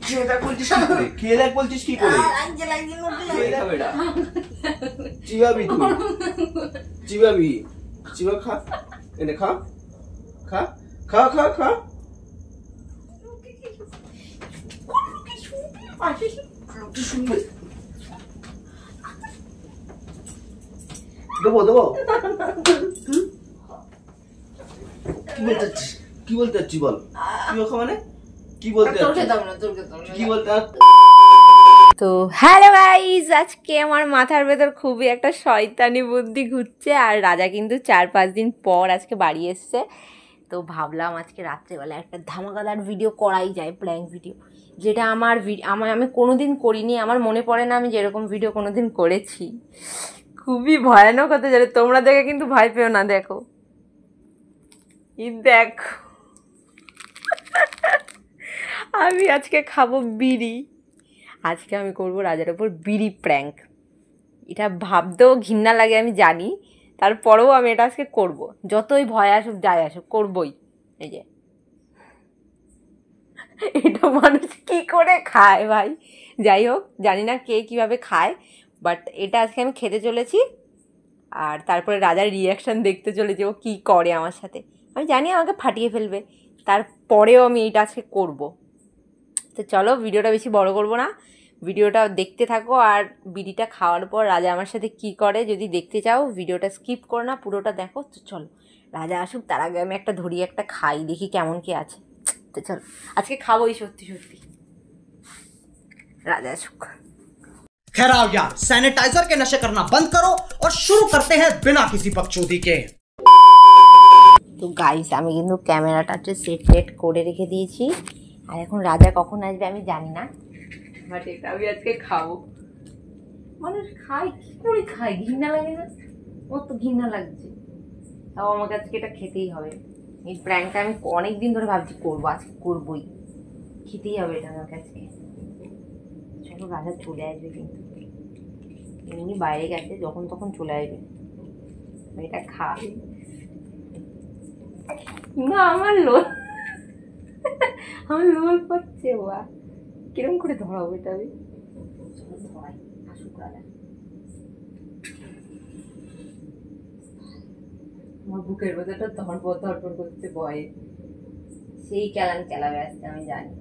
খেয়ে দেখ বলছিস কি করে? খেয়ে দেখ বলছিস কি করে? চিবাবি তুই, চিবাবি, চিবা খা, এনে খা, খা খা খা খা। দেবো দেবো। কি বলতে চাচ্ছিস? কি বলতে চাচ্ছিস বল? কি ওখা মানে কি বলতে চাচ্ছিস? কি বলতে? তো হ্যালো গাইস, আজকে আমার মাথার ভেতর খুবই একটা শয়তানি বুদ্ধি ঘুরছে। আর রাজা কিন্তু 4-5 দিন পর আজকে বাড়ি এসছে। তো ভাবলাম আজকে রাত্রেবেলা একটা ধামাকাদার ভিডিও করাই যায়, প্র্যাঙ্ক ভিডিও, যেটা আমি কোনোদিন করিনি। আমার মনে পড়ে না আমি যেরকম ভিডিও কোনোদিন করেছি। খুবই ভয়ানক হতে যাবে, তোমরা দেখে কিন্তু ভয় পেও না। দেখো দেখো, আমি আজকে খাবো বিড়ি। আজকে আমি করবো রাজার ওপর বিড়ি প্র্যাঙ্ক। এটা ভাবতেও ঘৃণা লাগে আমি জানি, তারপরেও আমি এটা আজকে করব। যতই ভয় আসুক যাই আসুক করবই। এই যে এটা মানুষ কি করে খায় ভাই, যাই হোক জানি না কে কিভাবে খায়, বাট এটা আজকে আমি খেতে চলেছি। আর তারপরে রাজার রিয়াকশান দেখতে চলেছি, ও কী করে আমার সাথে। আমি জানি আমাকে ফাটিয়ে ফেলবে, তারপরেও আমি এইটা আজকে করব। তো চলো, ভিডিওটা বেশি বড় করব না, ভিডিওটা দেখতে থাকো। আর বিড়িটা খাওয়ার পর রাজা আমার সাথে কি করে যদি দেখতে চাও, ভিডিওটা স্কিপ করো না, পুরোটা দেখো। তো চলো, রাজা আসুক, তার আগে আমি একটা ধরি, একটা খাই, দেখি কেমন কি আছে। তো চলো, আজকে খাবোই সত্যি সত্যি। রাজা আসুক। खैर आओ यार, सैनिटाइजर के नशे करना बंद करो और शुरू करते हैं बिना किसी बकचोदी के। তো গাইস, আমি কিন্তু ক্যামেরাটা হচ্ছে সেট করে রেখে দিয়েছি। আর এখন রাজা কখন আসবে আমি জানি না, বাট এটা আমি আজকে খাবো। মানুষ খায় কি করে খায়, ঘৃণা লাগে না? ওর তো ঘৃণা লাগছে, তাও আমাকে আজকে এটা খেতেই হবে। এই প্র্যাঙ্কটা আমি অনেক দিন ধরে ভাবছি করবো, আজকে করবোই, খেতেই হবে এটা আমাকে আজকে। চলো, রাজা চলে আসবে কিন্তু, এমনি বাইরে গেছে, যখন তখন চলে আসবে। এটা খাই না, আমার লোল পাচ্ছে। ওয়া কিরম করে ধরাবো এটা আমি? চলো ধরাই, আসুক রাজা। আমার বুকের ভেতরটা ধরপড় করতে ভয়ে, সেই কেলাবে আসতে আমি জানি।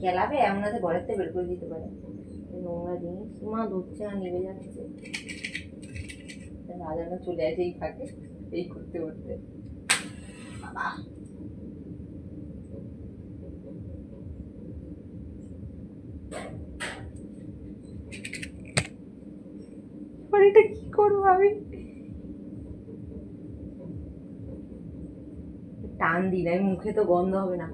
কেলাবে এমন আছে ঘরের থেকে বের করে দিতে পারে, নোংরা জিনিস। মা ধরছে না, নেমে যাচ্ছে। রাজাটা চলে আসে এই ফাঁকে, এই করতে করতে। বাবা, এটা কি করবো আমি? টান দিন, আমি মুখে তো গন্ধ হবে না,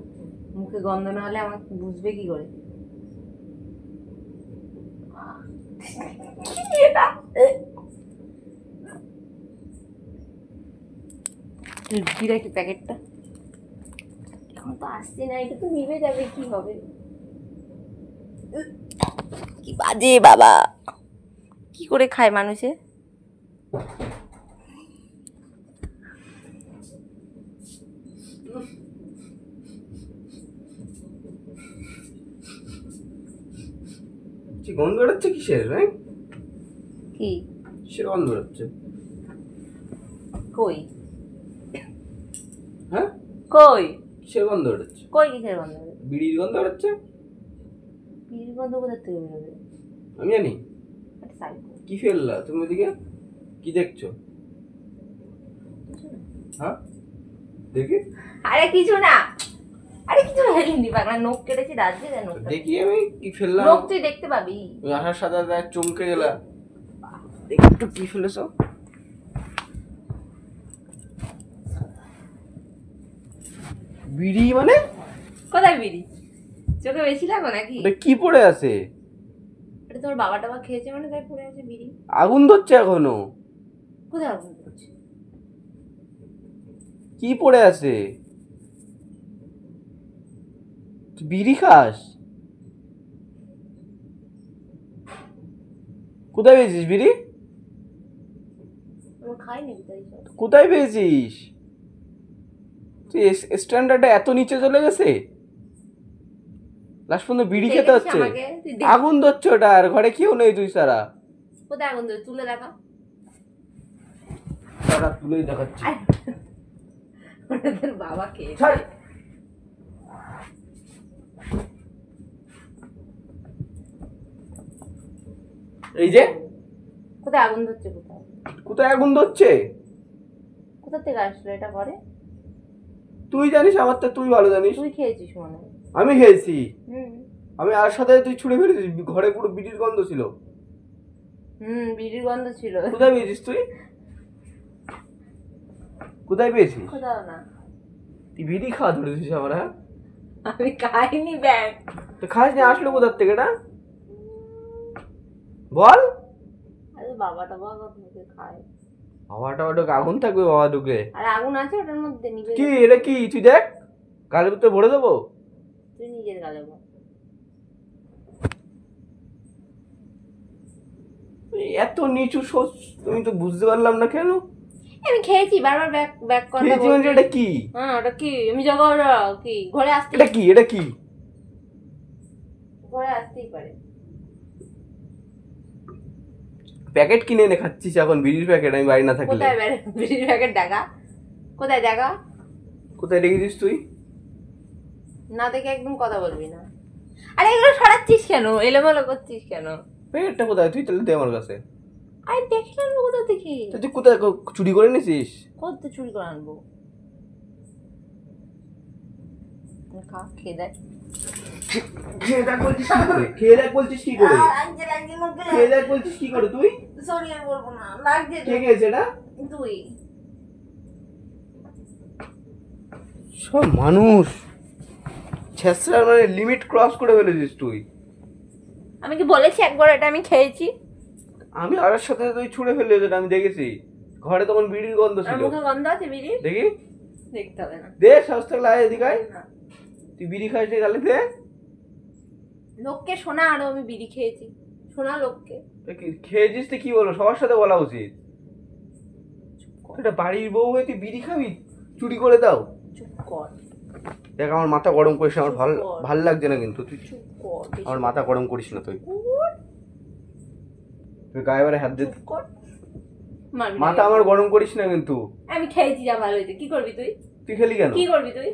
মুখে গন্ধ না হলে আমাকে বুঝবে কি করে? প্যাকেটটা এখন তো আসছে না, এটা তো নিভে যাবে, কি হবে? কি বাজে বাবা, কি করে খায় মানুষে? গন্ধ বেরোচ্ছে কিসের? কি কিসের গন্ধ বেরোচ্ছে? কই হ্যাঁ কই কিসের গন্ধ বেরোচ্ছে? কই কিসের গন্ধ? বিড়ির গন্ধ বেরোচ্ছে। বিড়ির গন্ধ কোথা থেকে বেরোবে আমি জানি। কি ফেললা তুমি ওদিকে? কি দেখছো? হ্যাঁ দেখি। আরে কিছু না, আরে কিছু হেলিনি পাগলা, নখ কেটেছি দাঁত দিয়ে। দেখি আমি কি ফেললাম। নখ তুই দেখতে পাবি। ওই আঠার সাদা দেখ চমকে গেলা, দেখি একটু কি ফেলেছো। বিড়ি মানে? কোথায় বিড়ি? চোখে বেশি লাগো নাকি? ওটা কি পড়ে আছে? এটা তোর বাবা টাবা খেয়েছে মানে তাই পড়ে আছে বিড়ি। আগুন ধরছে এখনো। কোথায় আগুন ধরছে? কি পড়ে আছে? বিড়ি খাস? কোথায় পেয়েছিস বিড়ি? আমি খাইনি। কোথায় পেয়েছিস? তুই স্ট্যান্ডার্ডটা এত নিচে চলে গেছে, লাস্ট পর্যন্ত বিড়ি খেতে হচ্ছে। আগুন ধরছে ওটা, আর ঘরে কেউ নেই তুই সারা। কোথায় আগুন ধরে? তুলে দেখা। সারা তুলেই দেখাচ্ছি। ওদের বাবা খেয়ে এই যে কোথায় আগুন ধরছে? কোথায় কোথায় আগুন ধরছে? কোথা থেকে আসলো এটা করে? তুই জানিস, আমার তো তুই ভালো জানিস। তুই খেয়েছিস মনে হয়। আমি খেয়েছি। আমি আর সাথে তুই ছুঁড়ে ফেলেছিস, ঘরে পুরো বিড়ির গন্ধ ছিল। বিড়ির গন্ধ ছিল। কোথায় পেয়েছিস তুই? কোথায় পেয়েছিস? কোথাও না। তুই বিড়ি খাওয়া ধরেছিস আমার? হ্যাঁ আমি খাইনি ব্যাগ। তো খাস না, আসলো কোথার থেকে এটা বল। আরে বাবাটা বাবা ঢুকে খায়। বাবাটা ওটা আগুন থাকবে, বাবা ঢুকে। আর আগুন আছে ওটার মধ্যে, নিবে কি এটা? কি তুই দেখ, গালের ভিতরে ভরে দেবো। তুই নিজের গালে বল। এত নিচু সোচ, তুমি তো বুঝতে পারলাম না কেন। আমি খেয়েছি, বারবার ব্যাক ব্যাক কথা খেয়েছি মানে বলছি। এটা কি? হ্যাঁ ওটা কি? আমি যখন কি ঘরে আসতে, এটা কি? এটা কি? ঘরে আসতেই পারে। প্যাকেট কিনে এনে খাচ্ছিস এখন, বিড়ির প্যাকেট, আমি বাড়ি না থাকলে। কোথায় বিড়ির প্যাকেট দেখা? কোথায় দেখা? কোথায় রেখেছিস তুই? না দেখে একদম কথা বলবি না। আরে এগুলো সরাচ্ছিস কেন? এলোমেলো করছিস কেন? প্যাকেটটা কোথায়? তুই তাহলে দে আমার কাছে। আরে দেখে আনবো কোথা থেকে? তুই কোথায় চুরি করে নিয়েছিস? কত চুরি করে আনবো? খা, খেয়ে দেখ। খেয়ে দেখ বলছিস কি করে? খেয়ে দেখ বলছিস কি করে? খেয়ে দেখ বলছিস কি করে তুই? সরি আমি বলবো না, লাগছে। কে খেয়েছে এটা? তুই। সব মানুষ ছেঁচড়ার মানে লিমিট ক্রস করে ফেলেছিস তুই। আমি কি বলেছি একবার এটা আমি খেয়েছি? আমি আর সাথে তুই ছুঁড়ে ফেলে যেটা আমি দেখেছি। ঘরে তখন বিড়ির গন্ধ আর ছিল। মুখে গন্ধ আছে বিড়ি? দেখি দেখতে হবে না। দে, সস্তা লাগে এদিকে আয়। তুই বিড়ি খাস নি তাহলে দে। লোককে শোনা আরো আমি বিড়ি খেয়েছি, শোনা লোককে। খেয়েছিস তো কি বলো, সবার সাথে বলা উচিত। এটা বাড়ির বউ হয়ে তুই বিড়ি খাবি, চুরি করে দাও। চুপ কর। দেখ আমার মাথা গরম করিস না, আমার ভাল লাগছে না কিন্তু। তুই চুপ কর। আমার মাথা গরম করিস না তুই। তুই গায়ে বারে হাত দে। চুপ কর। মারবি না। মাথা আমার গরম করিস না কিন্তু। আমি খেয়েছি, যা ভালো হয়েছে। কি করবি তুই? তুই খেলি কেন? কি করবি তুই?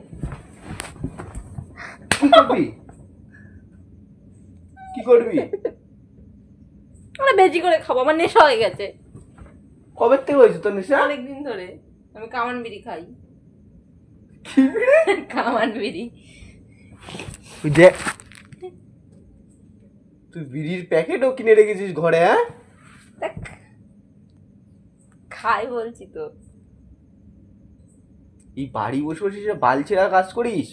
কি করবি? কি করবি? আমরা বেশি করে খাবো, আমার নেশা হয়ে গেছে। কবে থেকে হয়েছে তোর নেশা? অনেকদিন ধরে আমি কামান বিড়ি খাই। কি বিড়ি? কামান বিড়ি। তুই দেখ, তুই বিড়ির প্যাকেটও কিনে রেখেছিস ঘরে? হ্যাঁ দেখ খাই বলছি তো। এই বাড়ি বসে বসে বালছেরা কাজ করিস?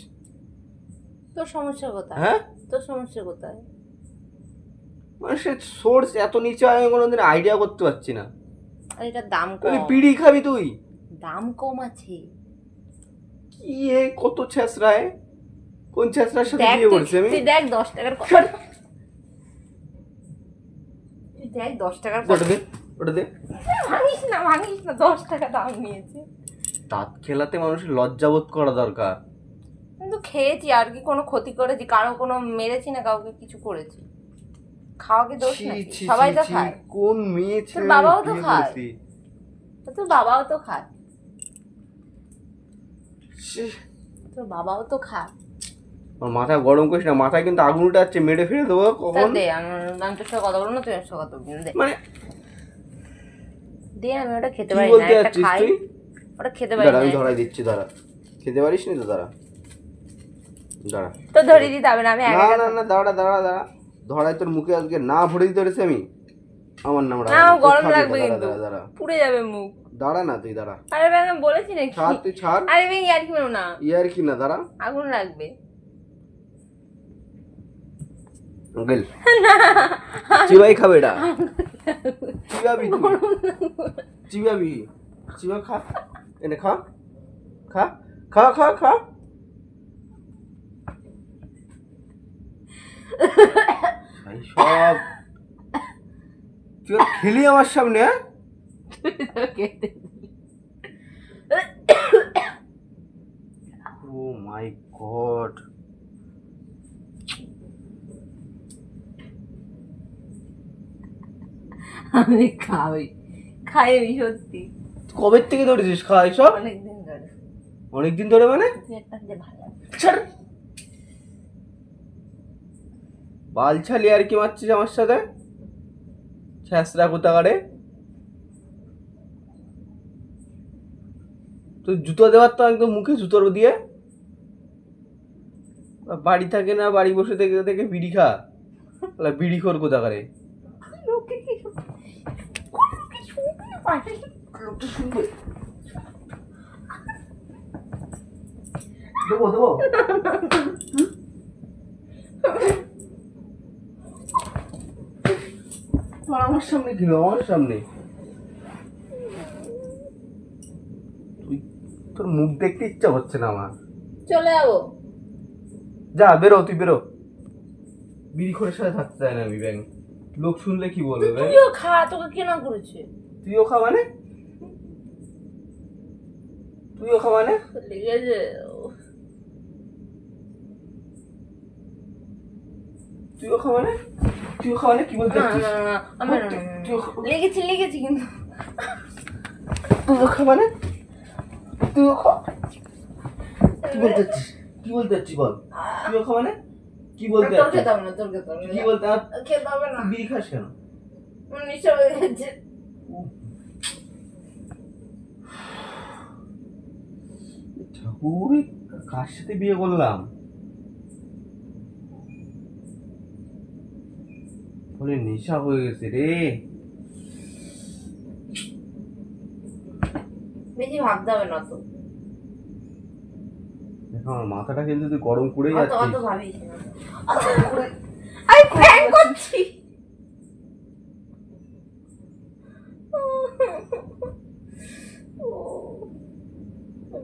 তোর সমস্যা কোথায়? হ্যাঁ তোর সমস্যা কোথায়? মানুষের সোর্স এত নিচে আমি কোনোদিন আইডিয়া করতে পারছি না। আর এটার দাম তুই কম। বিড়ি খাবি তুই? দাম কম আছে। কি এ কত ছেঁচড়ায়, কোন ছেঁচড়ার সাথে দেখ বিয়ে করছি আমি? তুই দেখ 10 টাকার কত। তুই দেখ 10 টাকার কত। ওটা দে, ওটা দে। ভাঙিস না 10 টাকা দাম নিয়েছে। দাঁত খেলাতে মানুষের লজ্জাবোধ করা দরকার। কিন্তু খেয়েছি, আর কি কোনো ক্ষতি করেছি? কারো কোনো মেরেছি না, কাউকে কিছু করেছি? খাওয়া কি দোষ নাকি? সবাই তো খায়। কোন মেয়ে ছেলে? বাবাও তো খায়। তোর বাবাও তো খায়। তোর বাবাও তো খায়। আমার মাথা গরম করিস না, মাথায় কিন্তু আগুন উঠে যাচ্ছে, মেরে ফেলে দেবো কখন। দে, আমি তোর সাথে কথা বলবো না, তুই আমার সাথে কথা বলবি না। দে মানে দে, আমি ওটা খেতে কি পারি না। বলতে একটা যাচ্ছিস খাই, তুই? ওটা খেতে পারি দাঁড়া না। আমি ধরাই দিচ্ছি, দাঁড়া। খেতে পারিস নি তো? দাঁড়া দাঁড়া। তো ধরিয়ে দিতে হবে না, আমি না একা না না, দাঁড়া দাঁড়া দাঁড়া। ধরাই তোর মুখে আজকে না ভরে দিতে পেরেছি আমি। আমার নাম না, আমার গরম লাগবে দাঁড়া কিন্তু, দাঁড়া দাঁড়া পুড়ে যাবে মুখ। দাঁড়া না, তুই দাঁড়া। আরে ভাই আমি বলেছি নাকি? ছাড়, তুই ছাড়। আরে ভাই ইয়ার কি বলো না, ইয়ার কি না, দাঁড়া। আগুন লাগবে। আঙ্কেল চিবাই খাবে এটা? চিবাবি তুই? চিবাবি? চিবা খা, এনে খা, খা খা খা খা। সব তুই খেলি আমার সামনে? হ্যাঁ ও মাই গড, আমি খাই আমি সত্যি কবে থেকে ধরেছিস খাওয়া এসব? অনেকদিন ধরে। অনেকদিন ধরে মানে? তুই একটা যে ভালো ছাড়। বাল ছালি আর কি মারছিস আমার সাথে, ছ্যাঁচড়া কোথাকারে। তুই জুতো দেওয়ার তো একদম মুখে জুতোর দিয়ে, বাড়ি থাকে না, বাড়ি বসে থেকে থেকে বিড়ি খা, বিড়ি খোর কোথাকারে। লোকে কি লোকটা শুনবে। দেবো দেবো। আমার সামনে কি আমার সামনে তুই, তোর মুখ দেখতে ইচ্ছা হচ্ছে না আমার। চলে যাবো। যা বেরো, তুই বেরো। বিড়ি খোরের সাথে থাকতে চায় না আমি ব্যাং। লোক শুনলে কি বলবে ব্যাং? তুইও খা, তোকে কে না করেছে? তুইও খা মানে? তুইও খা মানে? লেগেছে তুইও খা মানে? তুইও খা মানে কি বলতে চাচ্ছিস? লেগেছে লেগেছে কিন্তু তুইও খা মানে? তুইও খা। কি বলতে চাচ্ছিস? কি বলতে চাচ্ছিস বল? তুইও খা মানে? কি বলতে তোর চাচ্ছিস? খেতে হবে না, তোর খেতে হবে না। কি বলতে খেতে হবে না, বিড়ি খাস কেন? আমার নেশা হয়ে গেছে। ঠাকুর, কার সাথে বিয়ে করলাম? বলে নেশা হয়ে গেছে রে। বেশি ভাবতে হবে না তো, দেখো আমার মাথাটা কিন্তু তুই গরম করে অত যাচ্ছিস। অত ভাবিস না। আমি প্র্যাঙ্ক করছি।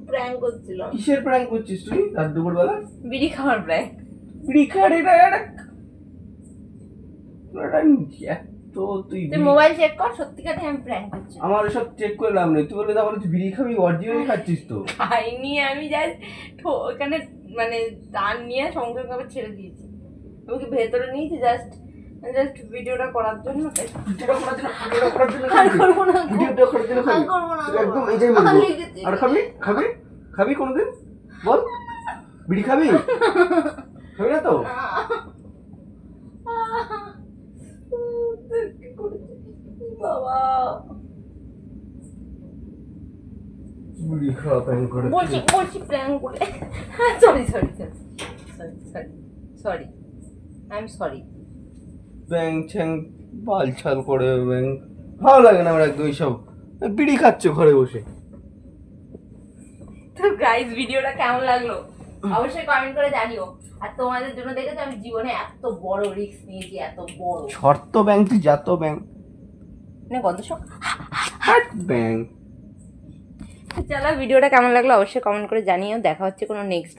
প্র্যাঙ্ক করছিলাম। কিসের প্র্যাঙ্ক করছিস তুই রাত দুপুর বেলা? বিড়ি খাওয়ার প্র্যাঙ্ক। বিড়ি খাওয়ার এটা এত তুই তুই মোবাইল চেক কর, সত্যিকারে আমি প্র্যাঙ্ক করছি। আমার সব চেক করে লাভ নেই। তুই বলে তাহলে তুই বিড়ি খাবি, অরিজিনালি খাচ্ছিস তো। খাইনি আমি, জাস্ট ওখানে মানে টান নিয়ে সঙ্গে সঙ্গে আবার ছেড়ে দিয়েছি। আমি কি ভেতরে নিয়েছি জাস্ট জাস্ট ভিডিওটা করার জন্য। আর করবো না, ভিডিওটা করার জন্য খাবি? আর করবো না, তুই একদম এই যাই আমার বলবো। লেগেছে। আর খাবি খাবি খাবি কোনোদিন? বল, বিড়ি খাবি? খাবি না তো? বাবা বিড়ি খাওয়া প্যান করে বলছি প্র্যাঙ্ক করে। Sorry sorry sorry sorry sorry sorry I am sorry. ব্যাং ছ্যাং বাল ছাল করে ব্যাং ভালো লাগে না আমার একদম এইসব। বিড়ি খাচ্ছ ঘরে বসে। তো গাইস, ভিডিওটা কেমন লাগলো অবশ্যই কমেন্ট করে জানিও। আর তোমাদের জন্য দেখেছো আমি জীবনে এত বড় রিস্ক নিয়েছি, এত বড়। শর্ত ব্যাং, তুই যা তো ব্যাং। না গন্ধ শোক। হাট ব্যাং। চলো, ভিডিওটা কেমন লাগলো অবশ্যই কমেন্ট করে জানিও। দেখা হচ্ছে কোনো নেক্সট